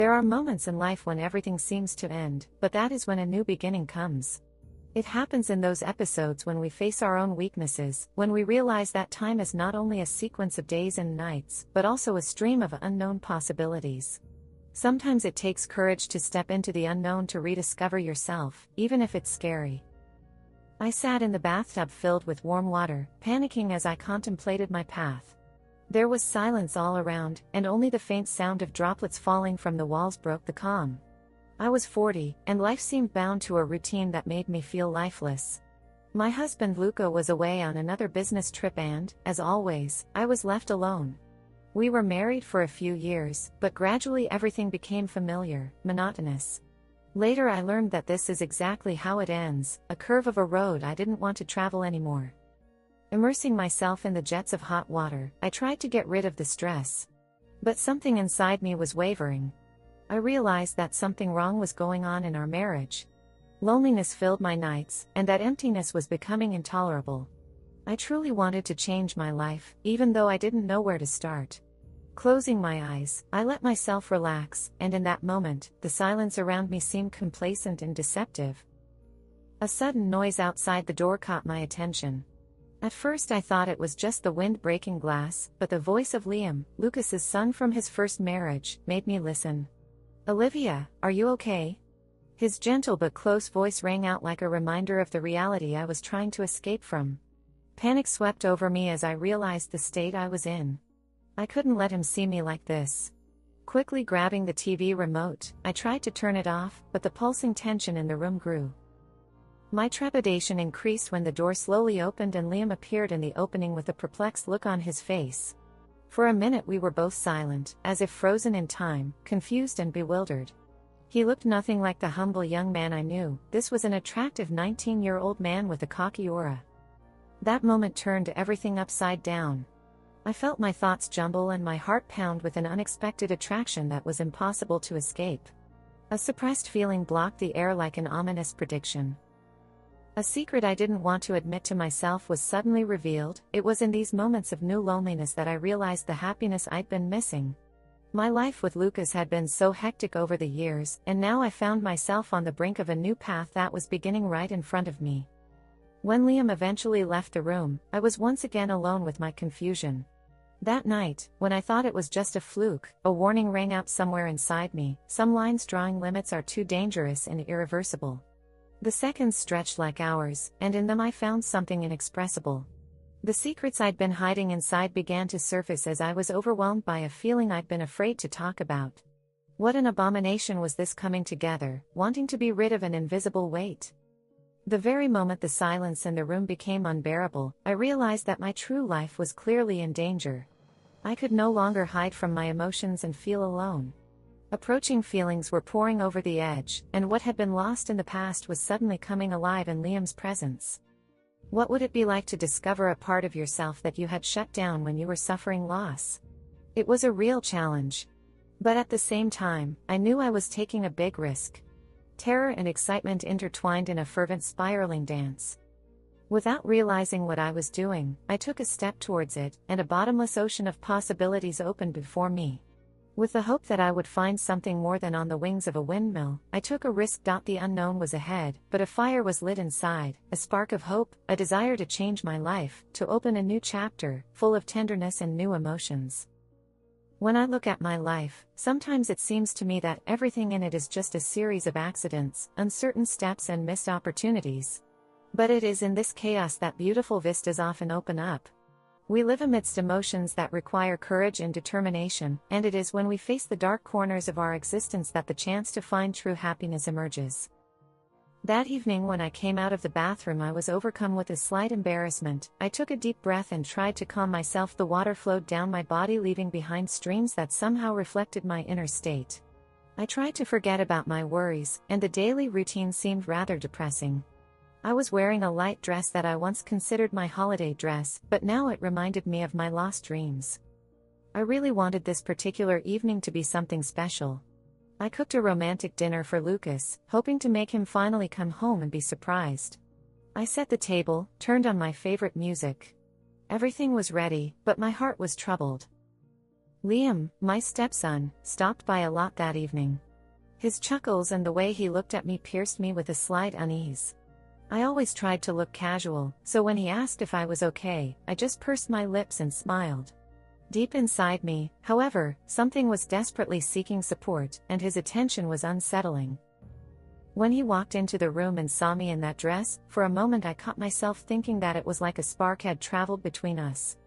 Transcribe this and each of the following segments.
There are moments in life when everything seems to end, but that is when a new beginning comes. It happens in those episodes when we face our own weaknesses, when we realize that time is not only a sequence of days and nights, but also a stream of unknown possibilities. Sometimes it takes courage to step into the unknown to rediscover yourself, even if it's scary. I sat in the bathtub filled with warm water, panicking as I contemplated my path. There was silence all around, and only the faint sound of droplets falling from the walls broke the calm. I was 40, and life seemed bound to a routine that made me feel lifeless. My husband Luca was away on another business trip and, as always, I was left alone. We were married for a few years, but gradually everything became familiar, monotonous. Later I learned that this is exactly how it ends, a curve of a road I didn't want to travel anymore. Immersing myself in the jets of hot water, I tried to get rid of the stress. But something inside me was wavering. I realized that something wrong was going on in our marriage. Loneliness filled my nights, and that emptiness was becoming intolerable. I truly wanted to change my life, even though I didn't know where to start. Closing my eyes, I let myself relax, and in that moment, the silence around me seemed complacent and deceptive. A sudden noise outside the door caught my attention. At first I thought it was just the wind breaking glass, but the voice of Liam, Lucas's son from his first marriage, made me listen. "Olivia, are you okay?" His gentle but close voice rang out like a reminder of the reality I was trying to escape from. Panic swept over me as I realized the state I was in. I couldn't let him see me like this. Quickly grabbing the TV remote, I tried to turn it off, but the pulsing tension in the room grew. My trepidation increased when the door slowly opened and Liam appeared in the opening with a perplexed look on his face. For a minute we were both silent, as if frozen in time, confused and bewildered. He looked nothing like the humble young man I knew. This was an attractive 19-year-old man with a cocky aura. That moment turned everything upside down. I felt my thoughts jumble and my heart pound with an unexpected attraction that was impossible to escape. A suppressed feeling blocked the air like an ominous prediction. A secret I didn't want to admit to myself was suddenly revealed. It was in these moments of new loneliness that I realized the happiness I'd been missing. My life with Lucas had been so hectic over the years, and now I found myself on the brink of a new path that was beginning right in front of me. When Liam eventually left the room, I was once again alone with my confusion. That night, when I thought it was just a fluke, a warning rang out somewhere inside me. Some lines drawing limits are too dangerous and irreversible. The seconds stretched like hours, and in them I found something inexpressible. The secrets I'd been hiding inside began to surface as I was overwhelmed by a feeling I'd been afraid to talk about. What an abomination was this coming together, wanting to be rid of an invisible weight. The very moment the silence in the room became unbearable, I realized that my true life was clearly in danger. I could no longer hide from my emotions and feel alone. Approaching feelings were pouring over the edge, and what had been lost in the past was suddenly coming alive in Liam's presence. What would it be like to discover a part of yourself that you had shut down when you were suffering loss? It was a real challenge. But at the same time, I knew I was taking a big risk. Terror and excitement intertwined in a fervent spiraling dance. Without realizing what I was doing, I took a step towards it, and a bottomless ocean of possibilities opened before me. With the hope that I would find something more than on the wings of a windmill, I took a risk. The unknown was ahead, but a fire was lit inside, a spark of hope, a desire to change my life, to open a new chapter, full of tenderness and new emotions. When I look at my life, sometimes it seems to me that everything in it is just a series of accidents, uncertain steps and missed opportunities. But it is in this chaos that beautiful vistas often open up. We live amidst emotions that require courage and determination, and it is when we face the dark corners of our existence that the chance to find true happiness emerges. That evening when I came out of the bathroom, I was overcome with a slight embarrassment. I took a deep breath and tried to calm myself. The water flowed down my body, leaving behind streams that somehow reflected my inner state. I tried to forget about my worries, and the daily routine seemed rather depressing. I was wearing a light dress that I once considered my holiday dress, but now it reminded me of my lost dreams. I really wanted this particular evening to be something special. I cooked a romantic dinner for Lucas, hoping to make him finally come home and be surprised. I set the table, turned on my favorite music. Everything was ready, but my heart was troubled. Liam, my stepson, stopped by a lot that evening. His chuckles and the way he looked at me pierced me with a slight unease. I always tried to look casual, so when he asked if I was okay, I just pursed my lips and smiled. Deep inside me, however, something was desperately seeking support, and his attention was unsettling. When he walked into the room and saw me in that dress, for a moment I caught myself thinking that it was like a spark had traveled between us.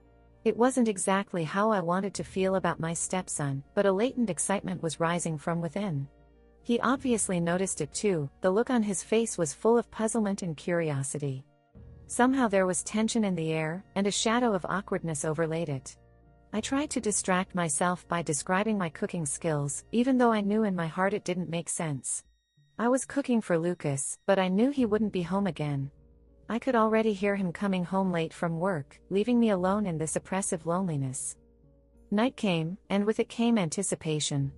It wasn't exactly how I wanted to feel about my stepson, but a latent excitement was rising from within. He obviously noticed it too. The look on his face was full of puzzlement and curiosity. Somehow there was tension in the air, and a shadow of awkwardness overlaid it. I tried to distract myself by describing my cooking skills, even though I knew in my heart it didn't make sense. I was cooking for Lucas, but I knew he wouldn't be home again. I could already hear him coming home late from work, leaving me alone in this oppressive loneliness. Night came, and with it came anticipation.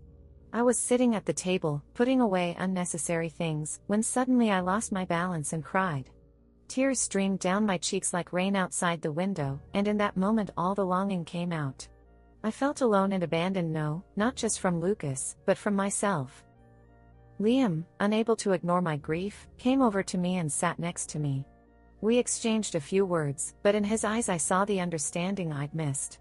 I was sitting at the table, putting away unnecessary things, when suddenly I lost my balance and cried. Tears streamed down my cheeks like rain outside the window, and in that moment all the longing came out. I felt alone and abandoned, not just from Lucas, but from myself. Liam, unable to ignore my grief, came over to me and sat next to me. We exchanged a few words, but in his eyes I saw the understanding I'd missed.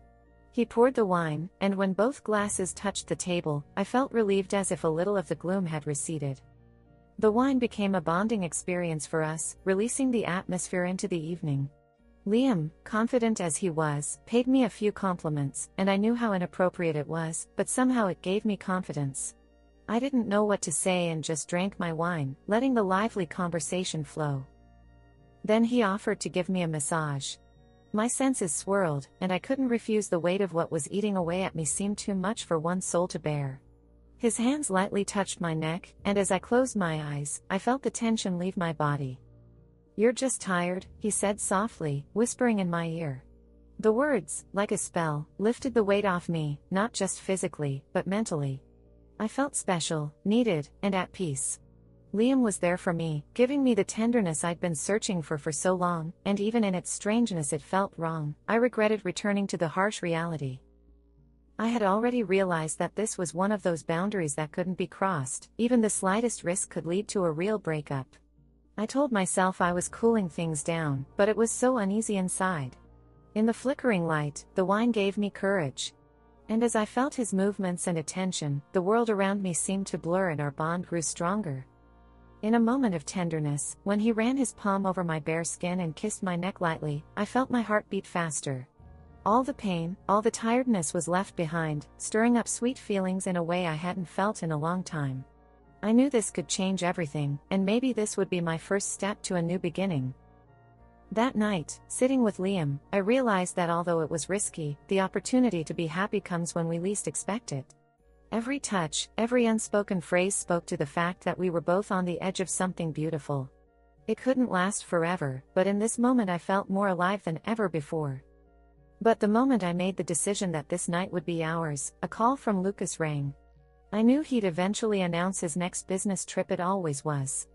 He poured the wine, and when both glasses touched the table, I felt relieved as if a little of the gloom had receded. The wine became a bonding experience for us, releasing the atmosphere into the evening. Liam, confident as he was, paid me a few compliments, and I knew how inappropriate it was, but somehow it gave me confidence. I didn't know what to say and just drank my wine, letting the lively conversation flow. Then he offered to give me a massage. My senses swirled, and I couldn't refuse. The weight of what was eating away at me seemed too much for one soul to bear. His hands lightly touched my neck, and as I closed my eyes, I felt the tension leave my body. "You're just tired," he said softly, whispering in my ear. The words, like a spell, lifted the weight off me, not just physically, but mentally. I felt special, needed, and at peace. Liam was there for me, giving me the tenderness I'd been searching for so long, and even in its strangeness it felt wrong. I regretted returning to the harsh reality. I had already realized that this was one of those boundaries that couldn't be crossed. Even the slightest risk could lead to a real breakup. I told myself I was cooling things down, but it was so uneasy inside. In the flickering light, the wine gave me courage. And as I felt his movements and attention, the world around me seemed to blur and our bond grew stronger. In a moment of tenderness, when he ran his palm over my bare skin and kissed my neck lightly, I felt my heart beat faster. All the pain, all the tiredness was left behind, stirring up sweet feelings in a way I hadn't felt in a long time. I knew this could change everything, and maybe this would be my first step to a new beginning. That night, sitting with Liam, I realized that although it was risky, the opportunity to be happy comes when we least expect it. Every touch, every unspoken phrase spoke to the fact that we were both on the edge of something beautiful. It couldn't last forever, but in this moment I felt more alive than ever before. But the moment I made the decision that this night would be ours, a call from Lucas rang. I knew he'd eventually announce his next business trip. It always was.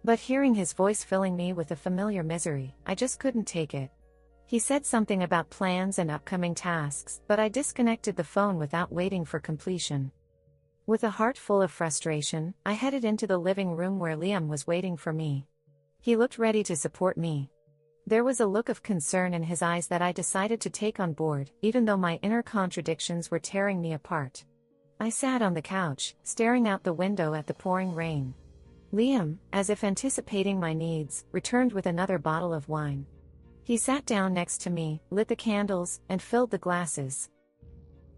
But hearing his voice filling me with a familiar misery, I just couldn't take it. He said something about plans and upcoming tasks, but I disconnected the phone without waiting for completion. With a heart full of frustration, I headed into the living room where Liam was waiting for me. He looked ready to support me. There was a look of concern in his eyes that I decided to take on board, even though my inner contradictions were tearing me apart. I sat on the couch, staring out the window at the pouring rain. Liam, as if anticipating my needs, returned with another bottle of wine. He sat down next to me, lit the candles, and filled the glasses.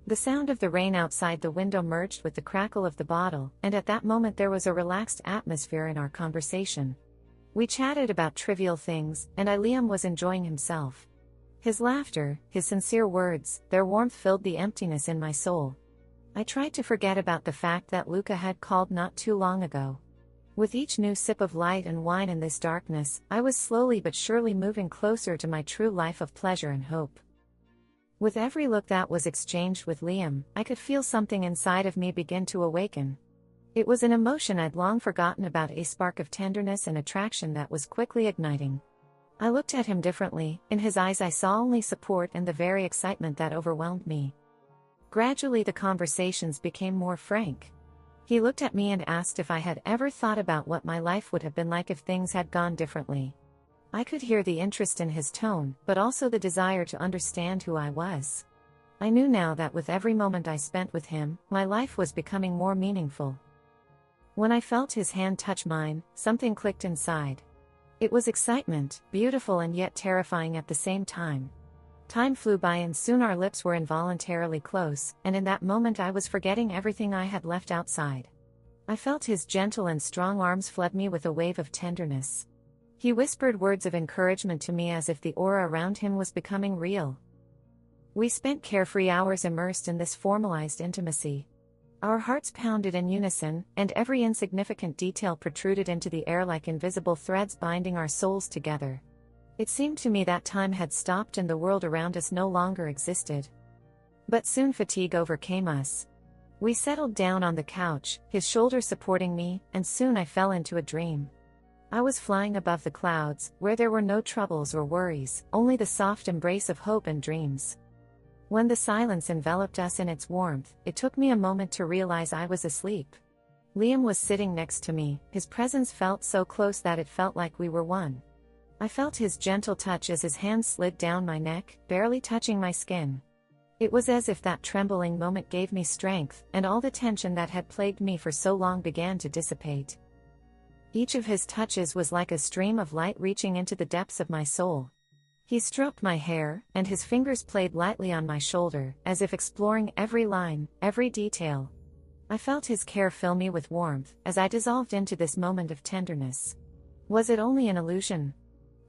The sound of the rain outside the window merged with the crackle of the bottle, and at that moment there was a relaxed atmosphere in our conversation. We chatted about trivial things, and Liam was enjoying himself. His laughter, his sincere words, their warmth filled the emptiness in my soul. I tried to forget about the fact that Luca had called not too long ago. With each new sip of light and wine in this darkness, I was slowly but surely moving closer to my true life of pleasure and hope. With every look that was exchanged with Liam, I could feel something inside of me begin to awaken. It was an emotion I'd long forgotten about, a spark of tenderness and attraction that was quickly igniting. I looked at him differently. In his eyes I saw only support and the very excitement that overwhelmed me. Gradually the conversations became more frank. He looked at me and asked if I had ever thought about what my life would have been like if things had gone differently. I could hear the interest in his tone, but also the desire to understand who I was. I knew now that with every moment I spent with him, my life was becoming more meaningful. When I felt his hand touch mine, something clicked inside. It was excitement, beautiful and yet terrifying at the same time. Time flew by and soon our lips were involuntarily close, and in that moment I was forgetting everything I had left outside. I felt his gentle and strong arms flood me with a wave of tenderness. He whispered words of encouragement to me as if the aura around him was becoming real. We spent carefree hours immersed in this formalized intimacy. Our hearts pounded in unison, and every insignificant detail protruded into the air like invisible threads binding our souls together. It seemed to me that time had stopped and the world around us no longer existed. But soon fatigue overcame us. We settled down on the couch, his shoulder supporting me, and soon I fell into a dream. I was flying above the clouds, where there were no troubles or worries, only the soft embrace of hope and dreams. When the silence enveloped us in its warmth, it took me a moment to realize I was asleep. Liam was sitting next to me, his presence felt so close that it felt like we were one. I felt his gentle touch as his hand slid down my neck, barely touching my skin. It was as if that trembling moment gave me strength, and all the tension that had plagued me for so long began to dissipate. Each of his touches was like a stream of light reaching into the depths of my soul. He stroked my hair, and his fingers played lightly on my shoulder, as if exploring every line, every detail. I felt his care fill me with warmth, as I dissolved into this moment of tenderness. Was it only an illusion?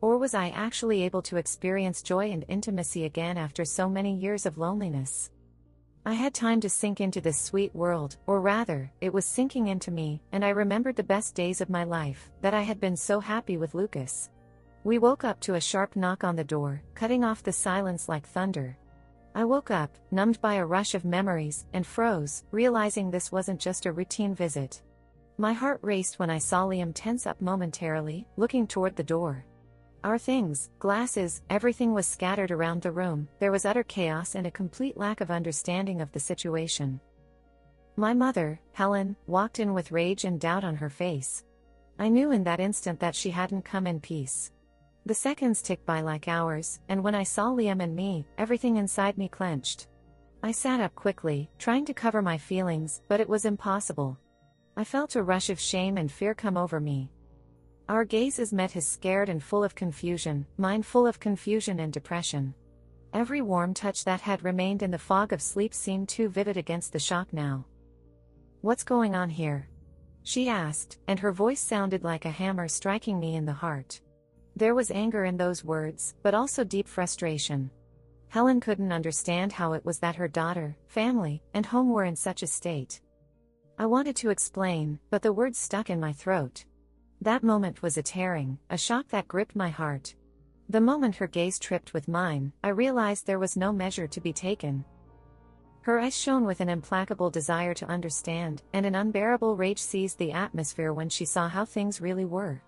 Or was I actually able to experience joy and intimacy again after so many years of loneliness? I had time to sink into this sweet world, or rather, it was sinking into me, and I remembered the best days of my life, that I had been so happy with Lucas. We woke up to a sharp knock on the door, cutting off the silence like thunder. I woke up, numbed by a rush of memories, and froze, realizing this wasn't just a routine visit. My heart raced when I saw Liam tense up momentarily, looking toward the door. Our things, glasses, everything was scattered around the room. There was utter chaos and a complete lack of understanding of the situation. My mother, Helen, walked in with rage and doubt on her face. I knew in that instant that she hadn't come in peace. The seconds ticked by like hours, and when I saw Liam and me, everything inside me clenched. I sat up quickly, trying to cover my feelings, but it was impossible. I felt a rush of shame and fear come over me. Our gazes met, his scared and full of confusion, mine full of confusion and depression. Every warm touch that had remained in the fog of sleep seemed too vivid against the shock now. "What's going on here?" she asked, and her voice sounded like a hammer striking me in the heart. There was anger in those words, but also deep frustration. Helen couldn't understand how it was that her daughter, family, and home were in such a state. I wanted to explain, but the words stuck in my throat. That moment was a tearing, a shock that gripped my heart. The moment her gaze tripped with mine, I realized there was no measure to be taken. Her eyes shone with an implacable desire to understand, and an unbearable rage seized the atmosphere when she saw how things really were.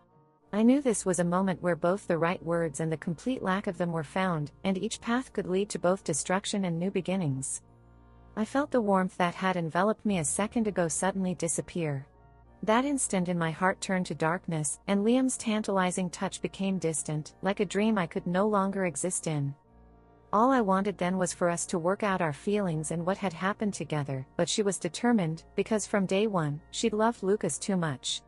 I knew this was a moment where both the right words and the complete lack of them were found, and each path could lead to both destruction and new beginnings. I felt the warmth that had enveloped me a second ago suddenly disappear. That instant in my heart turned to darkness, and Liam's tantalizing touch became distant, like a dream I could no longer exist in. All I wanted then was for us to work out our feelings and what had happened together, but she was determined, because from day one, she'd loved Lucas too much.